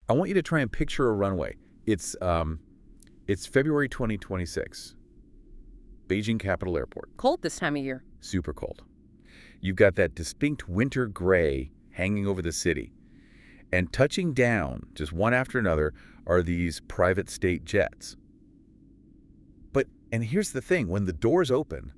I want you to try and picture a runway. It's February 2026, Beijing Capital Airport. Cold this time of year. Super cold. You've got that distinct winter gray hanging over the city. And touching down, just one after another, are these private state jets. And here's the thing, when the doors open,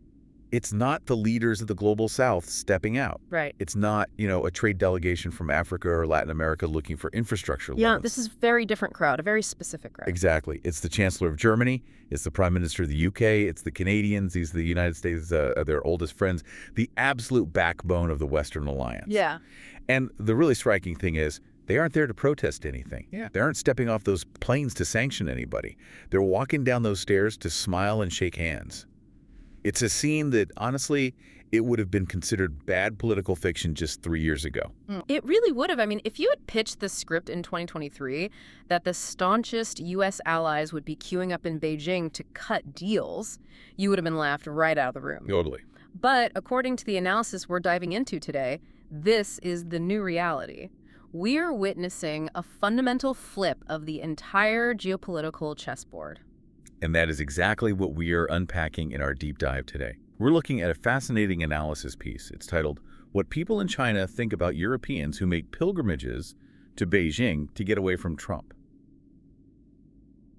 it's not the leaders of the global south stepping out. Right. It's not, a trade delegation from Africa or Latin America looking for infrastructure Yeah, loans. this is a very different crowd, a very specific crowd. Exactly. It's the Chancellor of Germany, it's the Prime Minister of the UK, it's the Canadians, these are the United States, their oldest friends, the absolute backbone of the Western alliance. Yeah. And the really striking thing is, they aren't there to protest anything. Yeah. They aren't stepping off those planes to sanction anybody. They're walking down those stairs to smile and shake hands. It's a scene that, honestly, it would have been considered bad political fiction just 3 years ago. It really would have. I mean, if you had pitched this script in 2023, that the staunchest U.S. allies would be queuing up in Beijing to cut deals, you would have been laughed right out of the room. Totally. But according to the analysis we're diving into today, this is the new reality. We're witnessing a fundamental flip of the entire geopolitical chessboard. And that is exactly what we are unpacking in our deep dive today. We're looking at a fascinating analysis piece. It's titled, What People in China Think About Europeans Who Make Pilgrimages to Beijing to Get Away from Trump.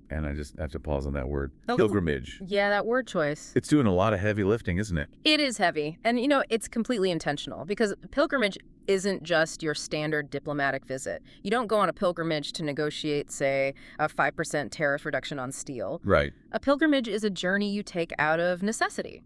And I just have to pause on that word, pilgrimage. Yeah, that word choice. It's doing a lot of heavy lifting, isn't it? It is heavy. And, it's completely intentional because pilgrimage isn't just your standard diplomatic visit. You don't go on a pilgrimage to negotiate, say, a 5% tariff reduction on steel. Right. A pilgrimage is a journey you take out of necessity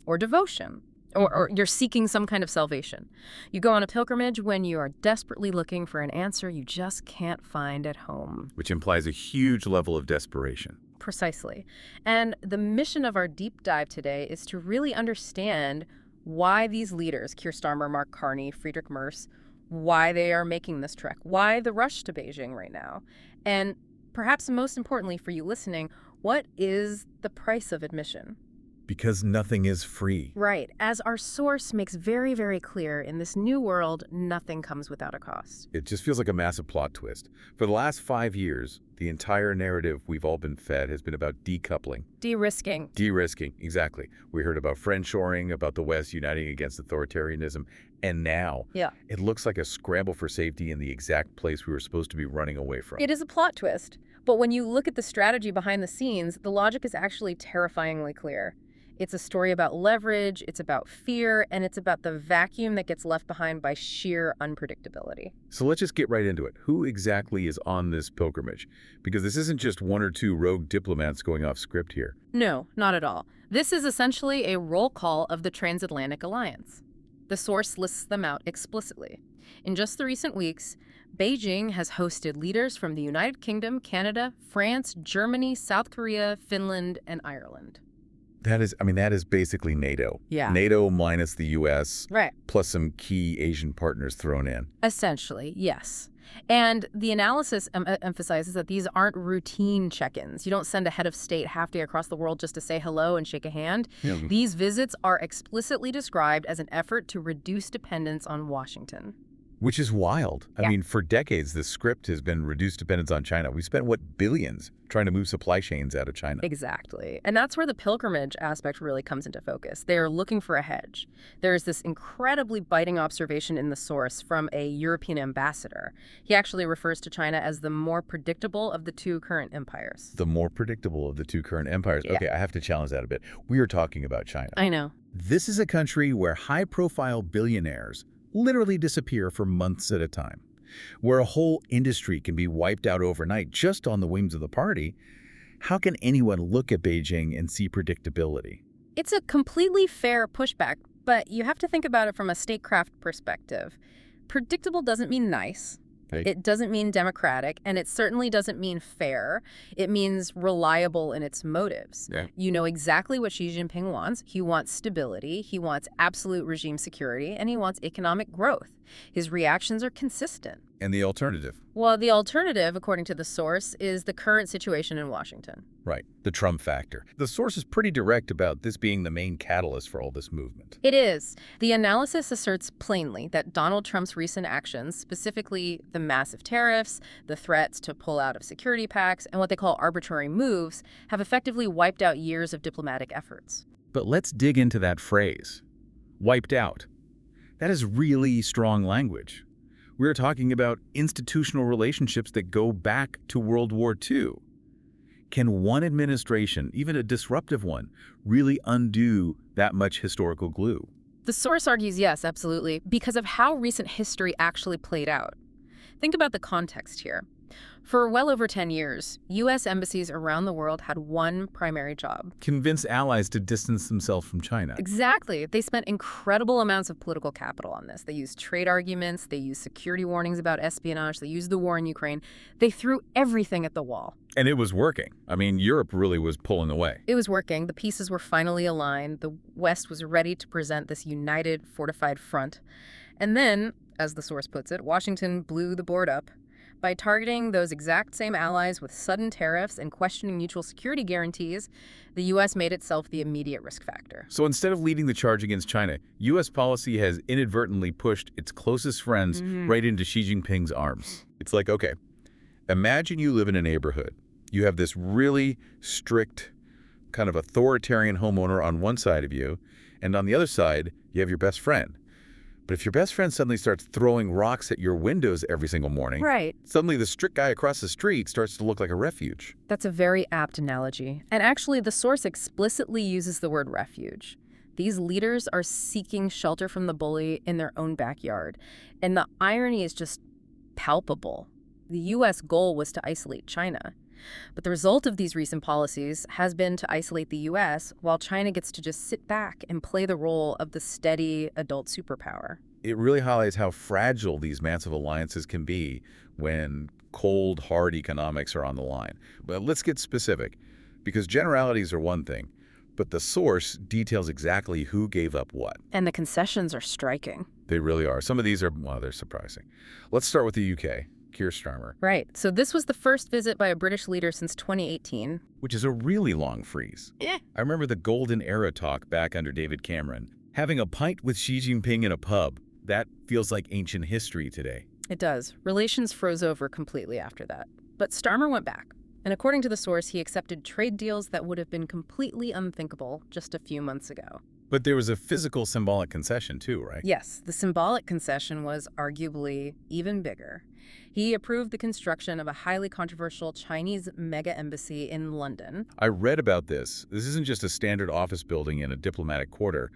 or devotion. Or you're seeking some kind of salvation. You go on a pilgrimage when you are desperately looking for an answer you just can't find at home. Which implies a huge level of desperation. Precisely. And the mission of our deep dive today is to really understand why these leaders, Keir Starmer, Mark Carney, Friedrich Merz, why they are making this trek, why the rush to Beijing right now. And perhaps most importantly for you listening, what is the price of admission? Because nothing is free. Right. As our source makes very, very clear, in this new world, nothing comes without a cost. It just feels like a massive plot twist. For the last 5 years, the entire narrative we've all been fed has been about decoupling. De-risking. De-risking, exactly. We heard about friendshoring, about the West uniting against authoritarianism, and now it looks like a scramble for safety in the exact place we were supposed to be running away from. It is a plot twist. But when you look at the strategy behind the scenes, the logic is actually terrifyingly clear. It's a story about leverage, it's about fear, and it's about the vacuum that gets left behind by sheer unpredictability. So let's just get right into it. Who exactly is on this pilgrimage? Because this isn't just one or two rogue diplomats going off script here. No, not at all. This is essentially a roll call of the Transatlantic Alliance. The source lists them out explicitly. In just the recent weeks, Beijing has hosted leaders from the United Kingdom, Canada, France, Germany, South Korea, Finland, and Ireland. That is basically NATO. Yeah. NATO minus the U.S. Right. Plus some key Asian partners thrown in. Essentially, yes. And the analysis emphasizes that these aren't routine check-ins. You don't send a head of state halfway across the world just to say hello and shake a hand. Yeah. These visits are explicitly described as an effort to reduce dependence on Washington. Which is wild. I mean, for decades, the script has been reduced dependence on China. We spent, billions trying to move supply chains out of China. Exactly. And that's where the pilgrimage aspect really comes into focus. They are looking for a hedge. There is this incredibly biting observation in the source from a European ambassador. He actually refers to China as the more predictable of the two current empires. The more predictable of the two current empires. Yeah. Okay, I have to challenge that a bit. We are talking about China. I know. This is a country where high-profile billionaires literally disappear for months at a time, where a whole industry can be wiped out overnight just on the whims of the party. How can anyone look at Beijing and see predictability? It's a completely fair pushback, but you have to think about it from a statecraft perspective. Predictable doesn't mean nice. Right. It doesn't mean democratic, and it certainly doesn't mean fair. It means reliable in its motives. Yeah. You know exactly what Xi Jinping wants. He wants stability, he wants absolute regime security, and he wants economic growth. His reactions are consistent. And the alternative? Well, the alternative, according to the source, is the current situation in Washington. Right, the Trump factor. The source is pretty direct about this being the main catalyst for all this movement. It is. The analysis asserts plainly that Donald Trump's recent actions, specifically the massive tariffs, the threats to pull out of security pacts, and what they call arbitrary moves, have effectively wiped out years of diplomatic efforts. But let's dig into that phrase. Wiped out. That is really strong language. We're talking about institutional relationships that go back to World War II. Can one administration, even a disruptive one, really undo that much historical glue? The source argues yes, absolutely, because of how recent history actually played out. Think about the context here. For well over 10 years, U.S. embassies around the world had one primary job. Convince allies to distance themselves from China. Exactly. They spent incredible amounts of political capital on this. They used trade arguments, they used security warnings about espionage, they used the war in Ukraine. They threw everything at the wall. And it was working. I mean, Europe really was pulling away. It was working. The pieces were finally aligned. The West was ready to present this united, fortified front. And then, as the source puts it, Washington blew the board up. By targeting those exact same allies with sudden tariffs and questioning mutual security guarantees, the U.S. made itself the immediate risk factor. So instead of leading the charge against China, U.S. policy has inadvertently pushed its closest friends right into Xi Jinping's arms. It's like, okay, imagine you live in a neighborhood. You have this really strict, kind of authoritarian homeowner on one side of you, and on the other side, you have your best friend. But if your best friend suddenly starts throwing rocks at your windows every single morning, right, suddenly the strict guy across the street starts to look like a refuge. That's a very apt analogy. And actually, the source explicitly uses the word refuge. These leaders are seeking shelter from the bully in their own backyard. And the irony is just palpable. The U.S. goal was to isolate China. But the result of these recent policies has been to isolate the U.S., while China gets to just sit back and play the role of the steady adult superpower. It really highlights how fragile these massive alliances can be when cold, hard economics are on the line. But let's get specific, because generalities are one thing, but the source details exactly who gave up what. And the concessions are striking. They really are. Some of these are, well, they're surprising. Let's start with the UK. Keir Starmer. Right. So this was the first visit by a British leader since 2018. Which is a really long freeze. Yeah. I remember the golden era talk back under David Cameron. Having a pint with Xi Jinping in a pub, that feels like ancient history today. It does. Relations froze over completely after that. But Starmer went back. And according to the source, he accepted trade deals that would have been completely unthinkable just a few months ago. But there was a physical symbolic concession too, right? Yes, the symbolic concession was arguably even bigger. He approved the construction of a highly controversial Chinese mega embassy in London. I read about this. This isn't just a standard office building in a diplomatic quarter.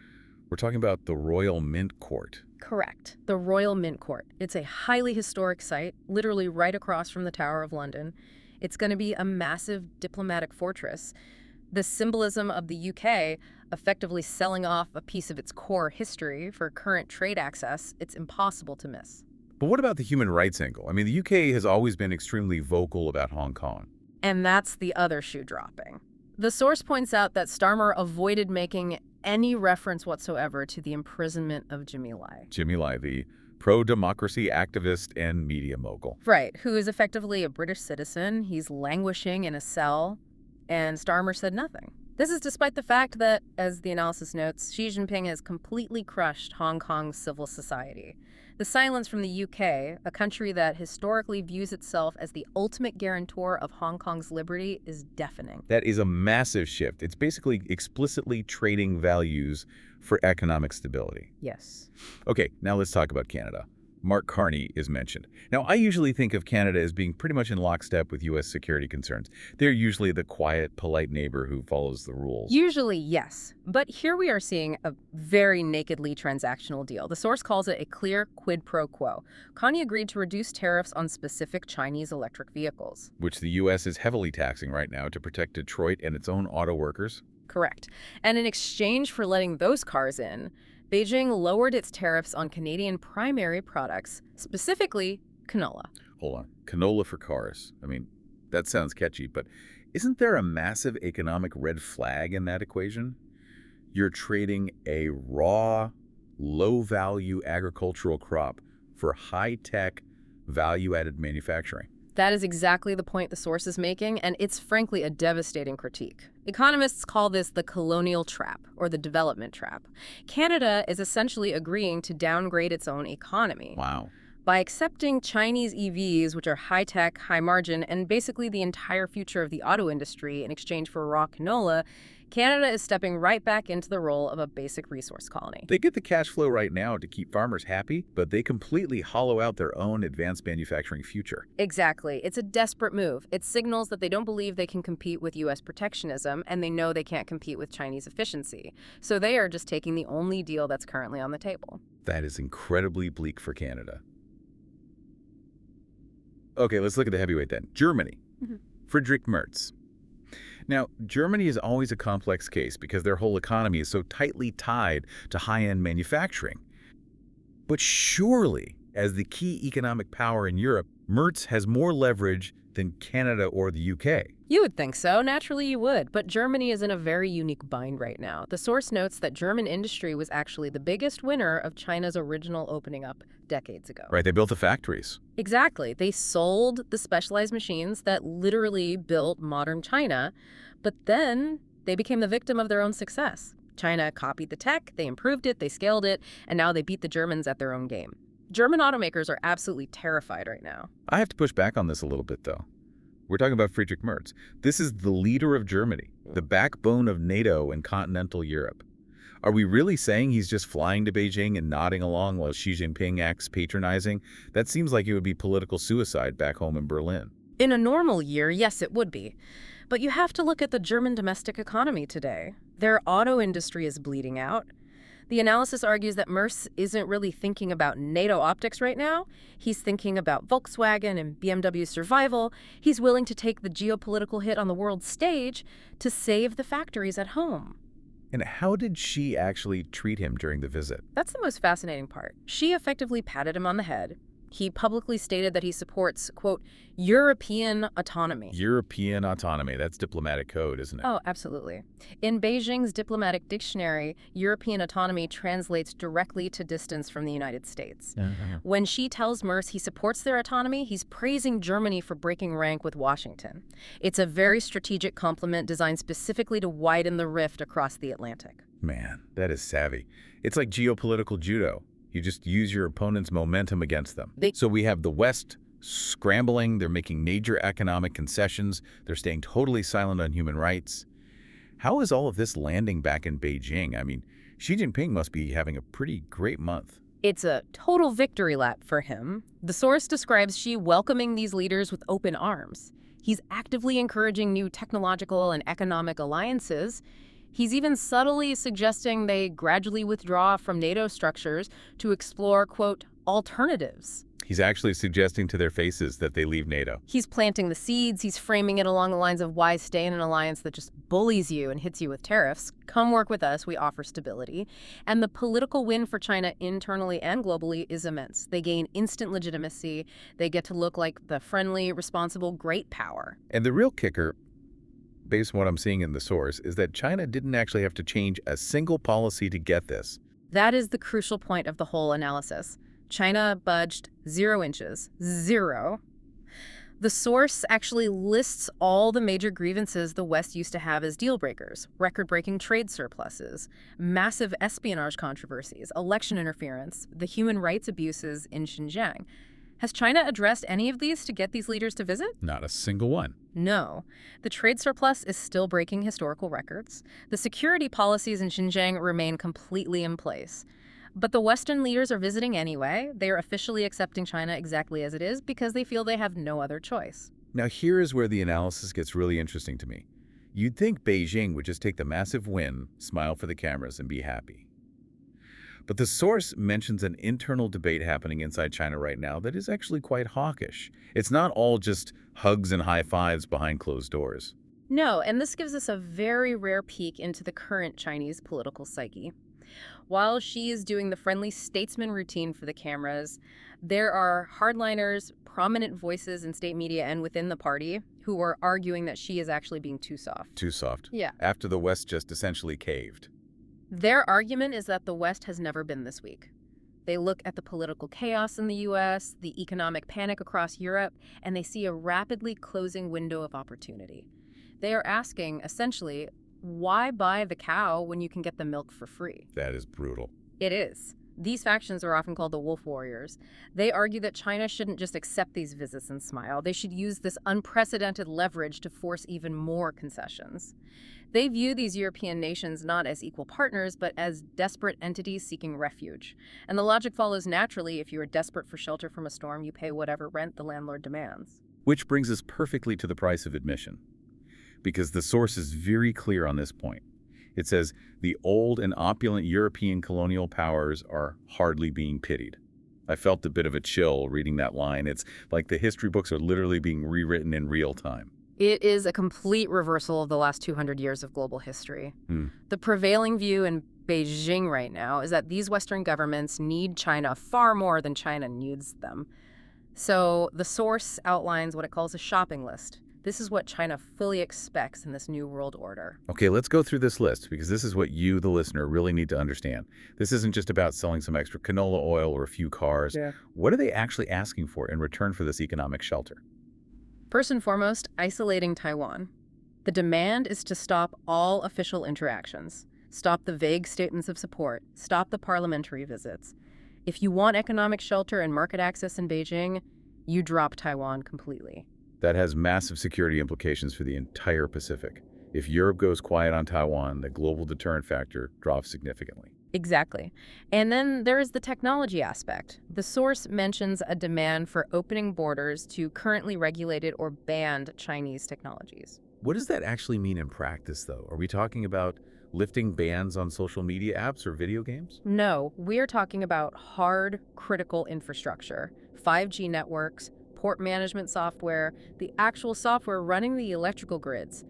We're talking about the Royal Mint Court. Correct. The Royal Mint Court. It's a highly historic site, literally right across from the Tower of London. It's going to be a massive diplomatic fortress. The symbolism of the UK effectively selling off a piece of its core history for current trade access, it's impossible to miss. But what about the human rights angle? I mean, the UK has always been extremely vocal about Hong Kong. And that's the other shoe dropping. The source points out that Starmer avoided making any reference whatsoever to the imprisonment of Jimmy Lai. Jimmy Lai, the pro-democracy activist and media mogul. Right, who is effectively a British citizen. He's languishing in a cell, and Starmer said nothing. This is despite the fact that, as the analysis notes, Xi Jinping has completely crushed Hong Kong's civil society. The silence from the UK, a country that historically views itself as the ultimate guarantor of Hong Kong's liberty, is deafening. That is a massive shift. It's basically explicitly trading values for economic stability. Yes. Okay, now let's talk about Canada. Mark Carney is mentioned. Now, I usually think of Canada as being pretty much in lockstep with U.S. security concerns. They're usually the quiet, polite neighbor who follows the rules. Usually, yes. But here we are seeing a very nakedly transactional deal. The source calls it a clear quid pro quo. Carney agreed to reduce tariffs on specific Chinese electric vehicles. Which the U.S. is heavily taxing right now to protect Detroit and its own auto workers. Correct. And in exchange for letting those cars in, Beijing lowered its tariffs on Canadian primary products, specifically canola. Hold on. Canola for cars. I mean, that sounds catchy, but isn't there a massive economic red flag in that equation? You're trading a raw, low-value agricultural crop for high-tech, value-added manufacturing. That is exactly the point the source is making, and it's frankly a devastating critique. Economists call this the colonial trap, or the development trap. Canada is essentially agreeing to downgrade its own economy. Wow. By accepting Chinese EVs, which are high-tech, high-margin, and basically the entire future of the auto industry in exchange for raw canola, Canada is stepping right back into the role of a basic resource colony. They get the cash flow right now to keep farmers happy, but they completely hollow out their own advanced manufacturing future. Exactly. It's a desperate move. It signals that they don't believe they can compete with U.S. protectionism, and they know they can't compete with Chinese efficiency. So they are just taking the only deal that's currently on the table. That is incredibly bleak for Canada. Okay, let's look at the heavyweight then. Germany. Friedrich Merz. Now, Germany is always a complex case because their whole economy is so tightly tied to high-end manufacturing. But surely, as the key economic power in Europe, Merz has more leverage than Canada or the UK. You would think so. Naturally, you would. But Germany is in a very unique bind right now. The source notes that German industry was actually the biggest winner of China's original opening up decades ago. Right, they built the factories. Exactly. They sold the specialized machines that literally built modern China, but then they became the victim of their own success. China copied the tech, they improved it, they scaled it, and now they beat the Germans at their own game. German automakers are absolutely terrified right now. I have to push back on this a little bit, though. We're talking about Friedrich Merz. This is the leader of Germany, the backbone of NATO and continental Europe. Are we really saying he's just flying to Beijing and nodding along while Xi Jinping acts patronizing? That seems like it would be political suicide back home in Berlin. In a normal year, yes, it would be. But you have to look at the German domestic economy today. Their auto industry is bleeding out. The analysis argues that Merz isn't really thinking about NATO optics right now. He's thinking about Volkswagen and BMW's survival. He's willing to take the geopolitical hit on the world stage to save the factories at home. And how did she actually treat him during the visit? That's the most fascinating part. She effectively patted him on the head. He publicly stated that he supports, quote, European autonomy. European autonomy. That's diplomatic code, isn't it? Oh, absolutely. In Beijing's diplomatic dictionary, European autonomy translates directly to distance from the United States. When Xi tells Merz he supports their autonomy, he's praising Germany for breaking rank with Washington. It's a very strategic compliment designed specifically to widen the rift across the Atlantic. Man, that is savvy. It's like geopolitical judo. You just use your opponent's momentum against them. So we have the West scrambling. They're making major economic concessions. They're staying totally silent on human rights. How is all of this landing back in Beijing? I mean, Xi Jinping must be having a pretty great month. It's a total victory lap for him. The source describes Xi welcoming these leaders with open arms. He's actively encouraging new technological and economic alliances. He's even subtly suggesting they gradually withdraw from NATO structures to explore, quote, alternatives. He's actually suggesting to their faces that they leave NATO. He's planting the seeds. He's framing it along the lines of why stay in an alliance that just bullies you and hits you with tariffs. Come work with us. We offer stability. And the political win for China internally and globally is immense. They gain instant legitimacy. They get to look like the friendly, responsible, great power. And the real kicker, based on what I'm seeing in the source, is that China didn't actually have to change a single policy to get this. That is the crucial point of the whole analysis. China budged 0 inches. 0. The source actually lists all the major grievances the West used to have as deal breakers: record-breaking trade surpluses, massive espionage controversies, election interference, the human rights abuses in Xinjiang. Has China addressed any of these to get these leaders to visit? Not a single one. No. The trade surplus is still breaking historical records. The security policies in Xinjiang remain completely in place. But the Western leaders are visiting anyway. They are officially accepting China exactly as it is because they feel they have no other choice. Now here is where the analysis gets really interesting to me. You'd think Beijing would just take the massive win, smile for the cameras, and be happy. But the source mentions an internal debate happening inside China right now that is actually quite hawkish. It's not all just hugs and high fives behind closed doors. No, and this gives us a very rare peek into the current Chinese political psyche. While Xi is doing the friendly statesman routine for the cameras, there are hardliners, prominent voices in state media and within the party who are arguing that Xi is actually being too soft. Too soft. Yeah. After the West just essentially caved. Their argument is that the West has never been this weak. They look at the political chaos in the US, the economic panic across Europe, and they see a rapidly closing window of opportunity. They are asking, essentially, why buy the cow when you can get the milk for free? That is brutal. It is. These factions are often called the wolf warriors. They argue that China shouldn't just accept these visits and smile. They should use this unprecedented leverage to force even more concessions. They view these European nations not as equal partners, but as desperate entities seeking refuge. And the logic follows naturally. If you are desperate for shelter from a storm, you pay whatever rent the landlord demands. Which brings us perfectly to the price of admission, because the source is very clear on this point. It says, the old and opulent European colonial powers are hardly being pitied. I felt a bit of a chill reading that line. It's like the history books are literally being rewritten in real time. It is a complete reversal of the last 200 years of global history. The prevailing view in Beijing right now is that these Western governments need China far more than China needs them. So the source outlines what it calls a shopping list. This is what China fully expects in this new world order. Okay, let's go through this list, because this is what you, the listener, really need to understand. This isn't just about selling some extra canola oil or a few cars. What are they actually asking for in return for this economic shelter? First and foremost, isolating Taiwan. The demand is to stop all official interactions, stop the vague statements of support, stop the parliamentary visits. If you want economic shelter and market access in Beijing, you drop Taiwan completely. That has massive security implications for the entire Pacific. If Europe goes quiet on Taiwan, the global deterrent factor drops significantly. Exactly. And then there is the technology aspect. The source mentions a demand for opening borders to currently regulated or banned Chinese technologies. What does that actually mean in practice, though? Are we talking about lifting bans on social media apps or video games? No, we're talking about hard, critical infrastructure, 5G networks, port management software, the actual software running the electrical grids.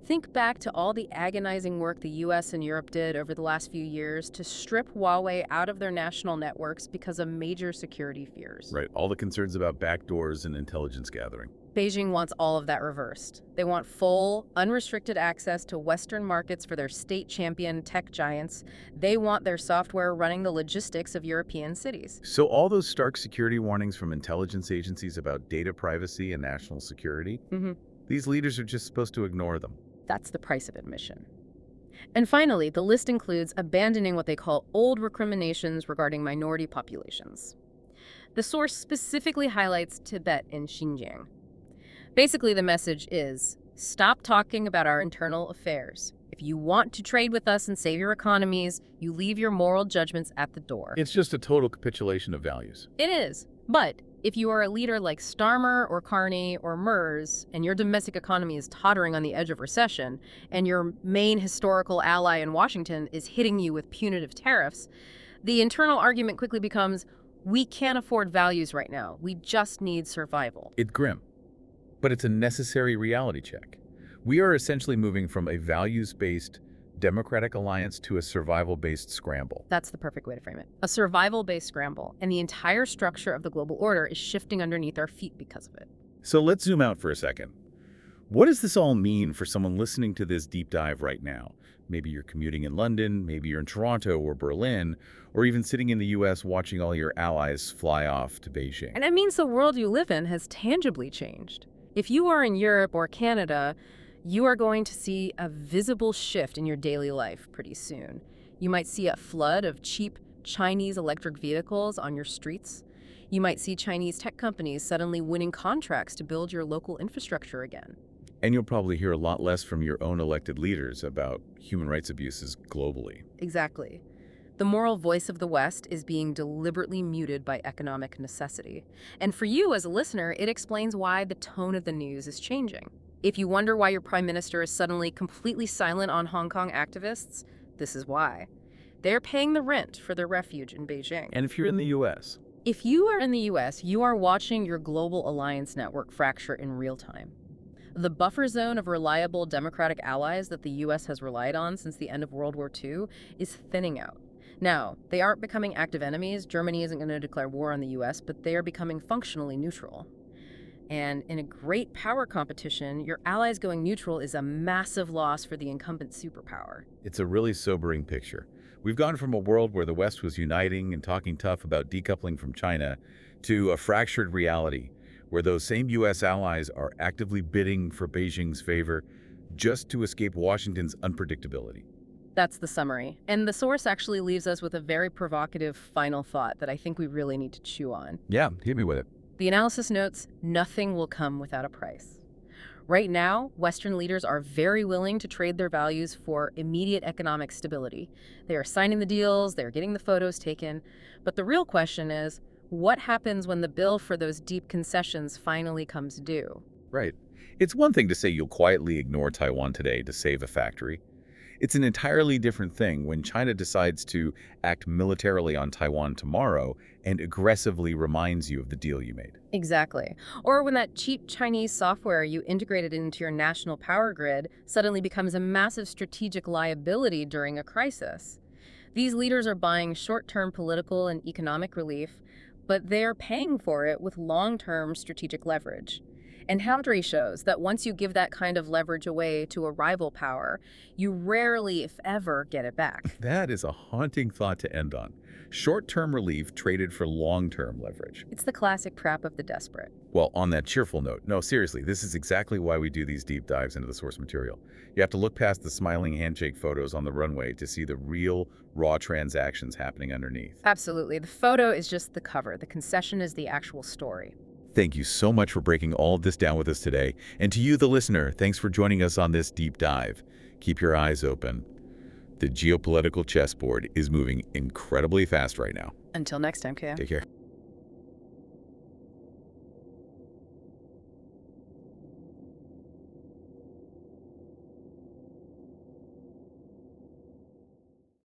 Think back to all the agonizing work the US and Europe did over the last few years to strip Huawei out of their national networks because of major security fears. Right, all the concerns about backdoors and intelligence gathering. Beijing wants all of that reversed. They want full, unrestricted access to Western markets for their state champion tech giants. They want their software running the logistics of European cities. So all those stark security warnings from intelligence agencies about data privacy and national security, these leaders are just supposed to ignore them. That's the price of admission. And finally, the list includes abandoning what they call old recriminations regarding minority populations. The source specifically highlights Tibet and Xinjiang. Basically, the message is, stop talking about our internal affairs. If you want to trade with us and save your economies, you leave your moral judgments at the door. It's just a total capitulation of values. It is. But if you are a leader like Starmer or Carney or Merz, and your domestic economy is tottering on the edge of recession, and your main historical ally in Washington is hitting you with punitive tariffs, the internal argument quickly becomes, we can't afford values right now. We just need survival. It's grim, but it's a necessary reality check. We are essentially moving from a values-based democratic alliance to a survival-based scramble. That's the perfect way to frame it. A survival-based scramble, and the entire structure of the global order is shifting underneath our feet because of it. So let's zoom out for a second. What does this all mean for someone listening to this deep dive right now? Maybe you're commuting in London, maybe you're in Toronto or Berlin, or even sitting in the US watching all your allies fly off to Beijing. And it means the world you live in has tangibly changed. If you are in Europe or Canada, you are going to see a visible shift in your daily life pretty soon. You might see a flood of cheap Chinese electric vehicles on your streets. You might see Chinese tech companies suddenly winning contracts to build your local infrastructure again. And you'll probably hear a lot less from your own elected leaders about human rights abuses globally. Exactly. The moral voice of the West is being deliberately muted by economic necessity. And for you as a listener, it explains why the tone of the news is changing. If you wonder why your prime minister is suddenly completely silent on Hong Kong activists, this is why. They're paying the rent for their refuge in Beijing. And if you're in the US? If you are in the US, you are watching your global alliance network fracture in real time. The buffer zone of reliable democratic allies that the US has relied on since the end of World War II is thinning out. Now, they aren't becoming active enemies. Germany isn't going to declare war on the US, but they are becoming functionally neutral. And in a great power competition, your allies going neutral is a massive loss for the incumbent superpower. It's a really sobering picture. We've gone from a world where the West was uniting and talking tough about decoupling from China to a fractured reality where those same U.S. allies are actively bidding for Beijing's favor just to escape Washington's unpredictability. That's the summary. And the source actually leaves us with a very provocative final thought that I think we really need to chew on. Yeah, hit me with it. The analysis notes, nothing will come without a price. Right now, Western leaders are very willing to trade their values for immediate economic stability. They are signing the deals, they're getting the photos taken. But the real question is, what happens when the bill for those deep concessions finally comes due? Right. It's one thing to say you'll quietly ignore Taiwan today to save a factory. It's an entirely different thing when China decides to act militarily on Taiwan tomorrow and aggressively reminds you of the deal you made. Exactly. Or when that cheap Chinese software you integrated into your national power grid suddenly becomes a massive strategic liability during a crisis. These leaders are buying short-term political and economic relief, but they are paying for it with long-term strategic leverage. And history shows that once you give that kind of leverage away to a rival power, you rarely, if ever, get it back. That is a haunting thought to end on. Short-term relief traded for long-term leverage. It's the classic trap of the desperate. Well, on that cheerful note, no, seriously, this is exactly why we do these deep dives into the source material. You have to look past the smiling handshake photos on the runway to see the real, raw transactions happening underneath. Absolutely. The photo is just the cover. The concession is the actual story. Thank you so much for breaking all of this down with us today. And to you, the listener, thanks for joining us on this deep dive. Keep your eyes open. The geopolitical chessboard is moving incredibly fast right now. Until next time, Kaya. Take care.